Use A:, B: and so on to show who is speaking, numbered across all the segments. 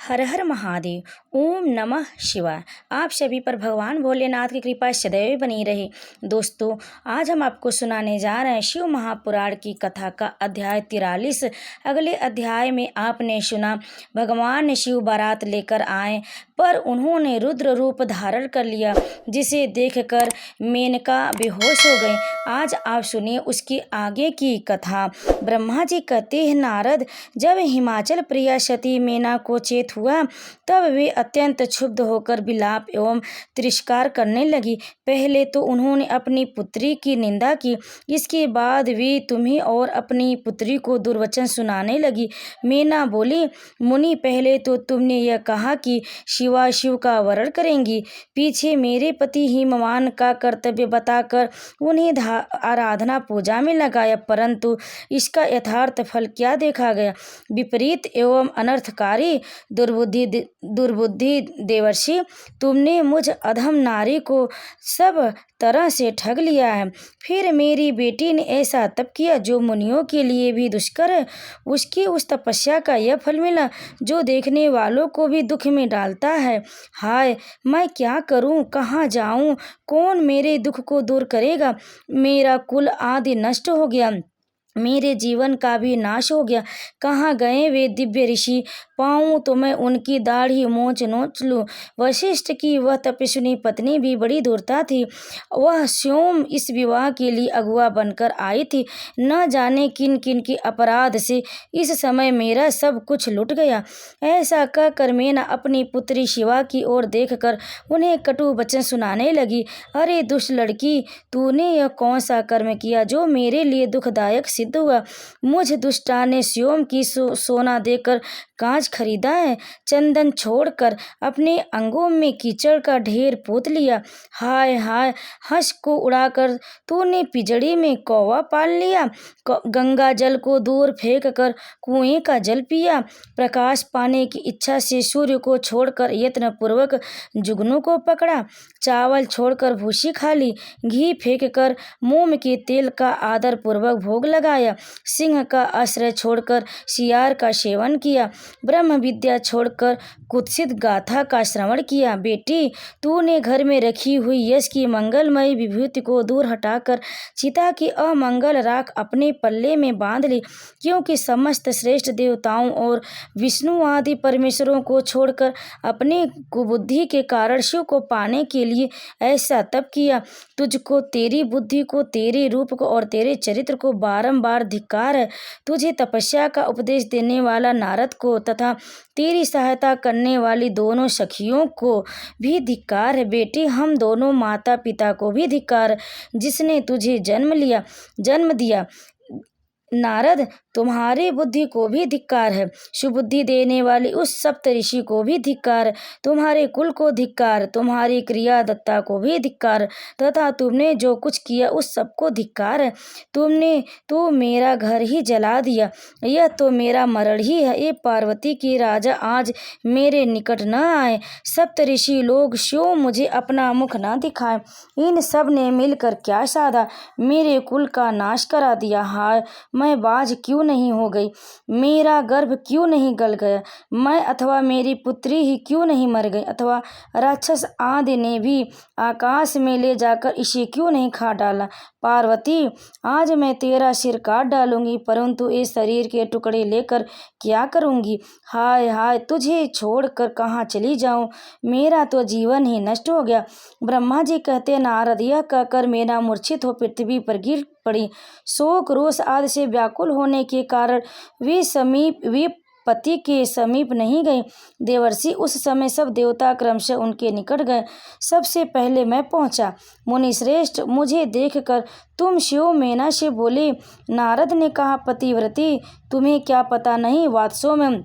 A: हर हर महादेव। ओम नमः शिवाय। आप सभी पर भगवान भोलेनाथ की कृपा सदैव बनी रहे। दोस्तों, आज हम आपको सुनाने जा रहे हैं शिव महापुराण की कथा का अध्याय 43। अगले अध्याय में आपने सुना भगवान शिव बारात लेकर आए, पर उन्होंने रुद्र रूप धारण कर लिया, जिसे देखकर मेनका बेहोश हो गई। आज आप सुनिए उसकी आगे की कथा। ब्रह्मा जी कहते हैं, नारद, जब हिमाचल प्रिया सती मेना को चेत हुआ, तब वे अत्यंत क्षुब्ध होकर विलाप एवं तिरस्कार करने लगी। पहले तो उन्होंने अपनी पुत्री की निंदा की, इसके बाद वे तुम्हें और अपनी पुत्री को दुर्वचन सुनाने लगी। मेना बोली, मुनि, पहले तो तुमने यह कहा कि शिवा शिव का वरण करेंगी, पीछे मेरे पति हिमवान का कर्तव्य बताकर उन्हें आराधना पूजा में लगाया, परंतु इसका यथार्थ फल क्या देखा गया? विपरीत एवं अनर्थकारी दुर्बुद्धि देवर्षि, तुमने मुझ अधम नारी को सब तरह से ठग लिया है। फिर मेरी बेटी ने ऐसा तप किया जो मुनियों के लिए भी दुष्कर है। उसकी उस तपस्या का यह फल मिला जो देखने वालों को भी दुख में डालता है। हाय, मैं क्या करूं, कहाँ जाऊं, कौन मेरे दुख को दूर करेगा? मेरा कुल आदि नष्ट हो गया, मेरे जीवन का भी नाश हो गया। कहाँ गए वे दिव्य ऋषि? पाऊँ तो मैं उनकी दाढ़ी मोच नोच लूँ। वशिष्ठ की वह तपस्विनी पत्नी भी बड़ी धूर्ता थी। वह स्वयं इस विवाह के लिए अगुआ बनकर आई थी। न जाने किन किन के अपराध से इस समय मेरा सब कुछ लुट गया। ऐसा कहकर मेना अपनी पुत्री शिवा की ओर देखकर उन्हें कटु वचन सुनाने लगी। अरे दुष्ट लड़की, तूने यह कौन सा कर्म किया जो मेरे लिए दुखदायक सिद्ध हुआ? मुझ दुष्टा ने स्वयं की सोना देकर कांच खरीदा है, चंदन छोड़कर अपने अंगों में कीचड़ का ढेर पोत लिया। हाय हाय, हंस को उड़ाकर तूने पिजड़ी में कौवा पाल लिया, गंगा जल को दूर फेंक कर कुएं का जल पिया, प्रकाश पाने की इच्छा से सूर्य को छोड़कर यत्न पूर्वक जुगनू को पकड़ा, चावल छोड़कर भूसी खा ली, घी फेंक कर मोम के तेल का आदर पूर्वक भोग लगाया, सिंह का आश्रय छोड़कर सियार का सेवन किया, ब्रह्म विद्या छोड़कर कुत्सित गाथा का श्रवण किया। बेटी, तूने घर में रखी हुई यश की मंगलमयी विभूति को दूर हटाकर चिता की अमंगल राख अपने पल्ले में बांध ली, क्योंकि समस्त श्रेष्ठ देवताओं और विष्णु आदि परमेश्वरों को छोड़कर अपने कुबुद्धि के कारण शिव को पाने के लिए ऐसा तप किया। तुझको, तेरी बुद्धि को, तेरे रूप को और तेरे चरित्र को बारंबार धिक्कार है। तुझे तपस्या का उपदेश देने वाला नारद को तथा तेरी सहायता करने वाली दोनों सखियों को भी धिक्कार है। बेटी, हम दोनों माता पिता को भी धिक्कार है, जिसने तुझे जन्म दिया। नारद, तुम्हारी बुद्धि को भी धिक्कार है। सुबुद्धि देने वाली उस सप्त ऋषि को भी धिक्कार, तुम्हारे कुल को धिक्कार, तुम्हारी क्रिया दत्ता को भी धिक्कार, तथा तुमने जो कुछ किया उस सबको धिक्कार है। तुमने तो मेरा घर ही जला दिया, यह तो मेरा मरण ही है। ये पार्वती के राजा आज मेरे निकट न आए, सप्त ऋषि लोग क्यों मुझे अपना मुख न दिखाए? इन सब ने मिलकर क्या साधा? मेरे कुल का नाश करा दिया। हाय, मैं बाज क्यों नहीं हो गई? मेरा गर्भ क्यों नहीं गल गया? मैं अथवा मेरी पुत्री ही क्यों नहीं मर गई? अथवा राक्षस आदि ने भी आकाश में ले जाकर इसे क्यों नहीं खा डाला? पार्वती, आज मैं तेरा सिर काट डालूंगी, परंतु इस शरीर के टुकड़े लेकर क्या करूंगी? हाय हाय, तुझे छोड़कर कहाँ चली जाऊं? मेरा तो जीवन ही नष्ट हो गया। ब्रह्मा जी कहते, नारद, यह कहकर मेना मूर्छित हो पृथ्वी पर गिर पड़ी। शोक रोष आदि से व्याकुल होने के कारण वे पति के समीप नहीं गए। देवर्षि, उस समय सब देवता क्रमशः उनके निकट गए। सबसे पहले मैं पहुंचा। मुनि श्रेष्ठ, मुझे देखकर तुम शिव मेना से बोले। नारद ने कहा, पतिव्रती, तुम्हें क्या पता नहीं, वात्सों में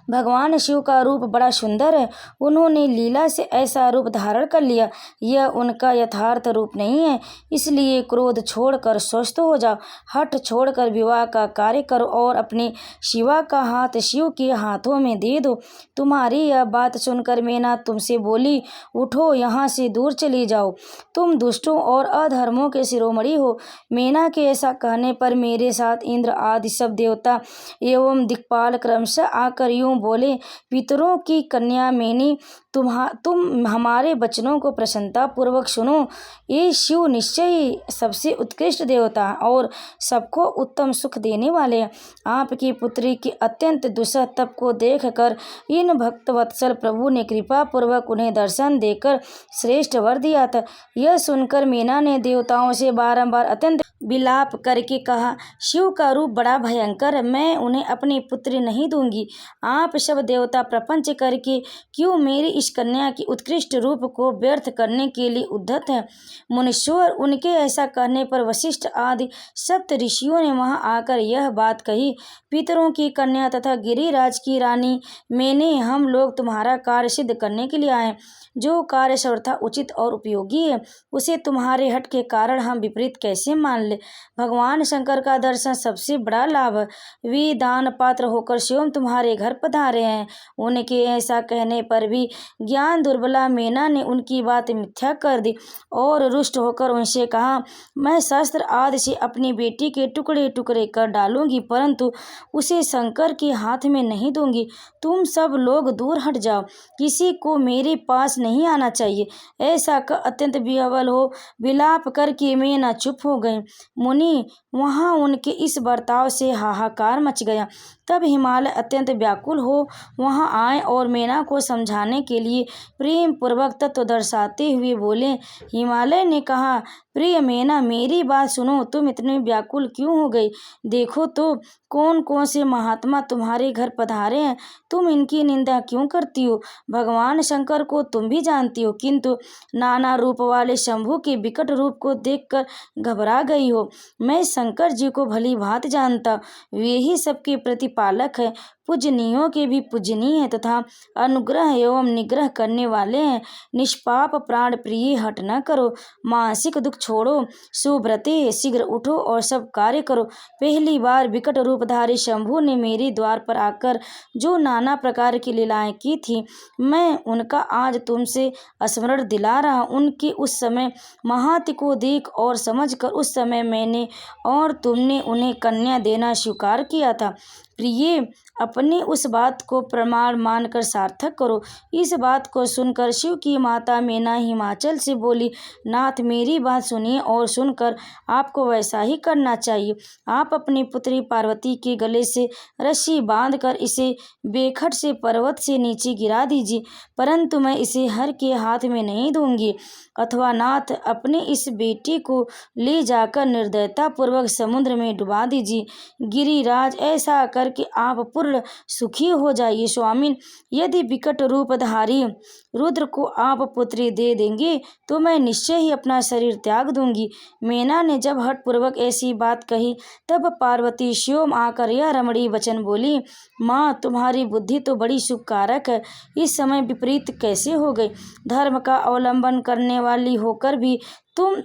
A: भगवान शिव का रूप बड़ा सुंदर है। उन्होंने लीला से ऐसा रूप धारण कर लिया, यह उनका यथार्थ रूप नहीं है। इसलिए क्रोध छोड़कर स्वस्थ हो जाओ, हठ छोड़कर विवाह का कार्य करो और अपनी शिवा का हाथ शिव के हाथों में दे दो। तुम्हारी यह बात सुनकर मेना तुमसे बोली, उठो, यहाँ से दूर चली जाओ, तुम दुष्टों और अधर्मों के शिरोमणि हो। मेना के ऐसा कहने पर मेरे साथ इंद्र आदि सब देवता एवं दिक्पाल क्रमशः आकर यूं विष्णु बोले, पितरों की कन्या मैनी, तुम हमारे वचनों को प्रसन्नता पूर्वक सुनो। ये शिव निश्चय ही सबसे उत्कृष्ट देवता और सबको उत्तम सुख देने वाले हैं। आपकी पुत्री की अत्यंत दुस्सह तप को देखकर इन भक्तवत्सल प्रभु ने कृपा पूर्वक उन्हें दर्शन देकर श्रेष्ठ वर दिया था। यह सुनकर मीना ने देवताओं से बारंबार अत्यंत विलाप करके कहा, शिव का रूप बड़ा भयंकर है, मैं उन्हें अपनी पुत्री नहीं दूंगी। आप सब देवता प्रपंच करके क्यों मेरी इस कन्या की उत्कृष्ट रूप को व्यर्थ करने के लिए उद्धत हैं। मुनीश्वर, उनके ऐसा कहने पर वशिष्ठ आदि सप्त ऋषियों ने वहां आकर यह बात कही, पितरों की कन्या तथा गिरिराज की रानी मैंने हम लोग तुम्हारा कार्य सिद्ध करने के लिए आए। जो कार्य सर्वथा उचित और उपयोगी है उसे तुम्हारे हट के कारण हम विपरीत कैसे मान ले। भगवान शंकर का दर्शन सबसे बड़ा लाभ है। वे दान पात्र होकर स्वयं तुम्हारे घर पधारे हैं। उनके ऐसा कहने पर भी ज्ञान दुर्बला मीना ने उनकी बात मिथ्या कर दी और रुष्ट होकर उनसे कहा, मैं शस्त्र आदि से अपनी बेटी के टुकड़े टुकड़े कर डालूंगी, परंतु उसे शंकर के हाथ में नहीं दूंगी। तुम सब लोग दूर हट जाओ, किसी को मेरे पास नहीं आना चाहिए। ऐसा कर अत्यंत विह्वल हो विलाप करके मीना चुप हो गई। मुनि, वहां उनके इस बर्ताव से हाहाकार मच गया। तब हिमालय अत्यंत व्याकुल हो वहां आए और मीना को समझाने के लिए प्रेम पूर्वक तत्व दर्शाते हुए बोले। हिमालय ने कहा, प्रिय मीना, मेरी बात सुनो, तुम इतने व्याकुल क्यों हो गई? देखो तो कौन कौन से महात्मा तुम्हारे घर पधारे हैं, तुम इनकी निंदा क्यों करती हो? भगवान शंकर को तुम भी जानती हो, किंतु नाना रूप वाले शंभु के विकट रूप को देखकर घबरा गई हो। मैं शंकर जी को भली भांति जानता, वे ही सबके प्रतिपालक है, पूजनीयों के भी पूजनीय है तथा अनुग्रह एवं निग्रह करने वाले हैं। निष्पाप प्राण प्रिय, हट न करो, मानसिक दुख छोड़ो, सुव्रते शीघ्र उठो और सब कार्य करो। पहली बार विकट रूपधारी शंभु ने मेरे द्वार पर आकर जो नाना प्रकार की लीलाएं की थी, मैं उनका आज तुमसे स्मरण दिला रहा। उनके उस समय महात्म को देख और समझकर उस समय मैंने और तुमने उन्हें कन्या देना स्वीकार किया था। प्रिय, अपनी उस बात को प्रमाण मानकर सार्थक करो। इस बात को सुनकर शिव की माता मीना हिमाचल से बोली, नाथ, मेरी बात सुनिए और सुनकर आपको वैसा ही करना चाहिए। आप अपनी पुत्री पार्वती के गले से रस्सी बांधकर इसे बेखट से पर्वत से नीचे गिरा दीजिए, परंतु मैं इसे हर के हाथ में नहीं दूंगी। अथवा नाथ, अपने इस बेटी को ले जाकर निर्दयता पूर्वक समुद्र में डुबा दीजिए। गिरिराज, ऐसा करके आप पूर्ण सुखी हो जाइए। स्वामी, यदि विकट रूपधारी रुद्र को आप पुत्री दे देंगे तो मैं निश्चय ही अपना शरीर त्याग दूंगी। मीना ने जब हठ पूर्वक ऐसी बात कही तब पार्वती स्वयं आकर यह रमणीय वचन बोली, माँ, तुम्हारी बुद्धि तो बड़ी शुभकारक है, इस समय विपरीत कैसे हो गई? धर्म का अवलंबन करने वाली होकर भी तुम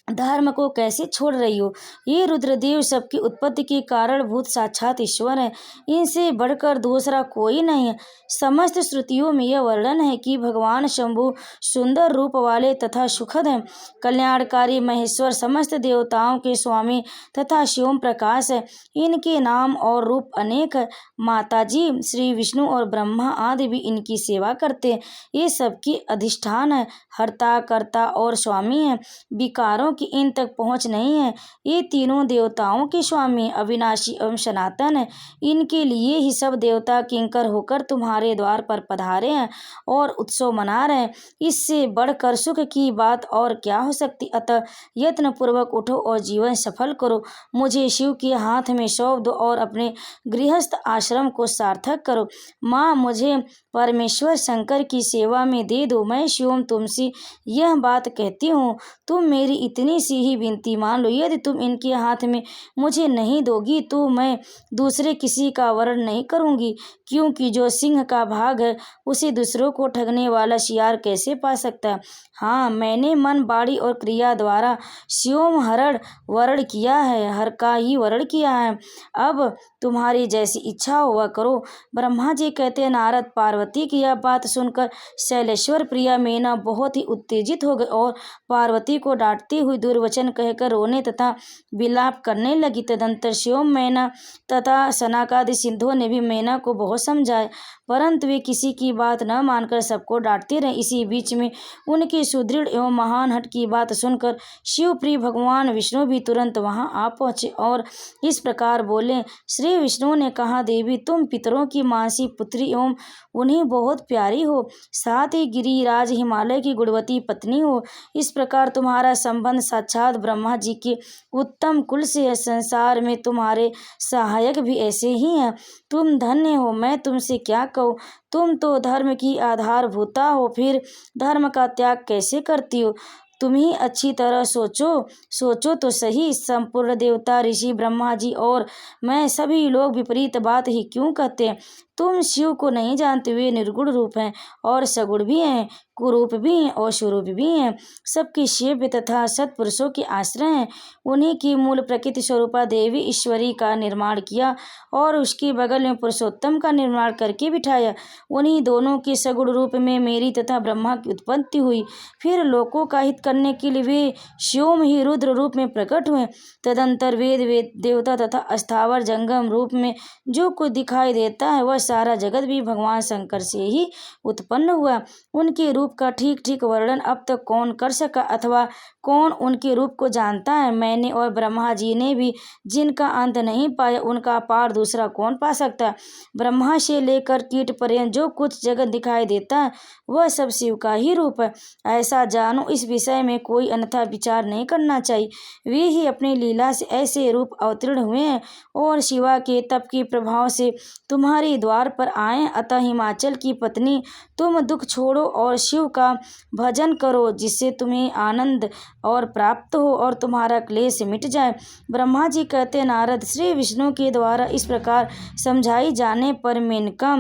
A: धर्म को कैसे छोड़ रही हो? ये रुद्रदेव सबकी उत्पत्ति के कारणभूत साक्षात ईश्वर है, इनसे बढ़कर दूसरा कोई नहीं है। समस्त श्रुतियों में यह वर्णन है कि भगवान शंभु सुंदर रूप वाले तथा सुखद हैं, कल्याणकारी महेश्वर, समस्त देवताओं के स्वामी तथा शिवम प्रकाश है। इनके नाम और रूप अनेक है। माताजी श्री विष्णु और ब्रह्मा आदि भी इनकी सेवा करते हैं। ये सबकी अधिष्ठान है, हर्ता कर्ता और स्वामी है। विकारों की इन तक पहुँच नहीं है। ये तीनों देवताओं के स्वामी, अविनाशी एवं सनातन है। इनके लिए ही सब देवता किंकर होकर तुम्हारे द्वार पर पधारे हैं और उत्सव मना रहे हैं। इससे बढ़कर सुख की बात और क्या हो सकती? अतः यत्न पूर्वक उठो और जीवन सफल करो। मुझे शिव के हाथ में सौंप दो और अपने गृहस्थ आश्रम को सार्थक करो। माँ, मुझे परमेश्वर शंकर की सेवा में दे दो। मैं शिवम तुमसे यह बात कहती हूँ, तुम मेरी इतनी सी ही विनती मान लो। यदि तुम इनके हाथ में मुझे नहीं दोगी तो मैं दूसरे किसी का वरण नहीं करूँगी, क्योंकि जो सिंह का भाग है उसे दूसरों को ठगने वाला शियार कैसे पा सकता है? हाँ, मैंने मन, वाणी और क्रिया द्वारा शिवम हरण वरण किया है, हर का ही वरण किया है। अब तुम्हारी जैसी इच्छा हुआ करो। ब्रह्मा जी कहते हैं, नारद, पार्वती की यह बात सुनकर शैलेश्वर प्रिया मीना बहुत ही उत्तेजित हो गई और पार्वती को डांटती हुई हुई दुर्वचन कहकर रोने तथा विलाप करने लगी। तदंतर शिव, मैना तथा सनकादि सिद्धों ने भी मैना को बहुत समझाया, परंतु वे किसी की बात न मानकर सबको डांटते रहे। इसी बीच में उनकी सुदृढ़ एवं महान हठ की बात सुनकर शिवप्रिय भगवान विष्णु भी तुरंत वहां आ पहुंचे और इस प्रकार बोले। श्री विष्णु ने कहा, देवी, तुम पितरों की मानसी पुत्री एवं उन्हें बहुत प्यारी हो, साथ ही गिरिराज हिमालय की गुणवती पत्नी हो। इस प्रकार तुम्हारा संबंध साक्षात ब्रह्मा जी के उत्तम कुल से है। संसार में तुम्हारे सहायक भी ऐसे ही हैं। तुम धन्य हो। मैं तुमसे क्या कहूँ, तुम तो धर्म की आधारभूता हो, फिर धर्म का त्याग कैसे करती हो? तुम ही अच्छी तरह सोचो तो सही। संपूर्ण देवता, ऋषि, ब्रह्मा जी और मैं सभी लोग विपरीत बात ही क्यों कहते हैं? तुम शिव को नहीं जानते। वे निर्गुण रूप हैं और सगुण भी हैं, कुरूप भी हैं और स्वरूप भी हैं, सबके शिव्य तथा सत्पुरुषों के आश्रय हैं। उन्हीं की मूल प्रकृति स्वरूपा देवी ईश्वरी का निर्माण किया और उसके बगल में पुरुषोत्तम का निर्माण करके बिठाया। उन्हीं दोनों के सगुण रूप में मेरी तथा ब्रह्मा की उत्पत्ति हुई। फिर लोकों का हित करने के लिए वे शिव ही रुद्र रूप में प्रकट हुए। तदंतर वेद देवता तथा स्थावर जंगम रूप में जो कुछ दिखाई देता है वह सारा जगत भी भगवान शंकर से ही उत्पन्न हुआ। उनके रूप का ठीक ठीक वर्णन अब तक कौन कर सका अथवा कौन उनके रूप को जानता है? मैंने और ब्रह्मा जी ने भी जिनका अंत नहीं पाया उनका पार दूसरा कौन पा सकता है? ब्रह्मा से लेकर कीट पर्यंत जो कुछ जगत दिखाई देता है वह सब शिव का ही रूप है, ऐसा जानो। इस विषय में कोई अन्यथा विचार नहीं करना चाहिए। वे ही अपनी लीला से ऐसे रूप अवतीर्ण हुए हैं और शिवा के तप के प्रभाव से तुम्हारे द्वार पर आए। अतः हिमाचल की पत्नी, तुम दुख छोड़ो और शिव का भजन करो, जिससे तुम्हें आनंद और प्राप्त हो और तुम्हारा क्लेश मिट जाए। ब्रह्मा जी कहते, नारद, श्री विष्णु के द्वारा इस प्रकार समझाई जाने पर मेनका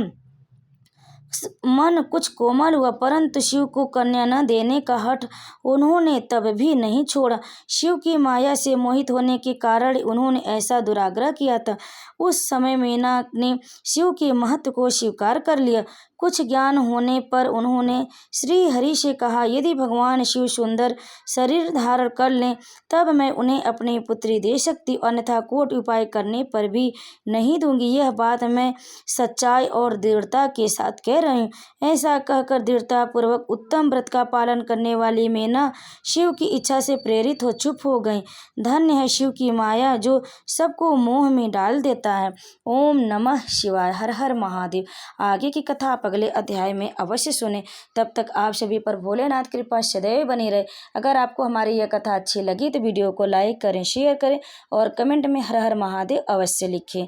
A: मन कुछ कोमल हुआ, परंतु शिव को कन्या न देने का हठ उन्होंने तब भी नहीं छोड़ा। शिव की माया से मोहित होने के कारण उन्होंने ऐसा दुराग्रह किया था। उस समय मेना ने शिव के महत्व को स्वीकार कर लिया। कुछ ज्ञान होने पर उन्होंने श्री हरि से कहा, यदि भगवान शिव सुंदर शरीर धारण कर लें तब मैं उन्हें अपनी पुत्री दे सकती, अन्यथा कोटि उपाय करने पर भी नहीं दूंगी। यह बात मैं सच्चाई और दृढ़ता के साथ कह रही हूँ। ऐसा कहकर दृढ़ता पूर्वक उत्तम व्रत का पालन करने वाली मेना शिव की इच्छा से प्रेरित हो चुप हो गई। धन्य है शिव की माया जो सबको मोह में डाल देता है। ओम नमः शिवाय। हर हर महादेव। आगे की कथा आप अगले अध्याय में अवश्य सुने। तब तक आप सभी पर भोलेनाथ कृपा सदैव बनी रहे। अगर आपको हमारी यह कथा अच्छी लगी तो वीडियो को लाइक करें, शेयर करें और कमेंट में हर हर महादेव अवश्य लिखें।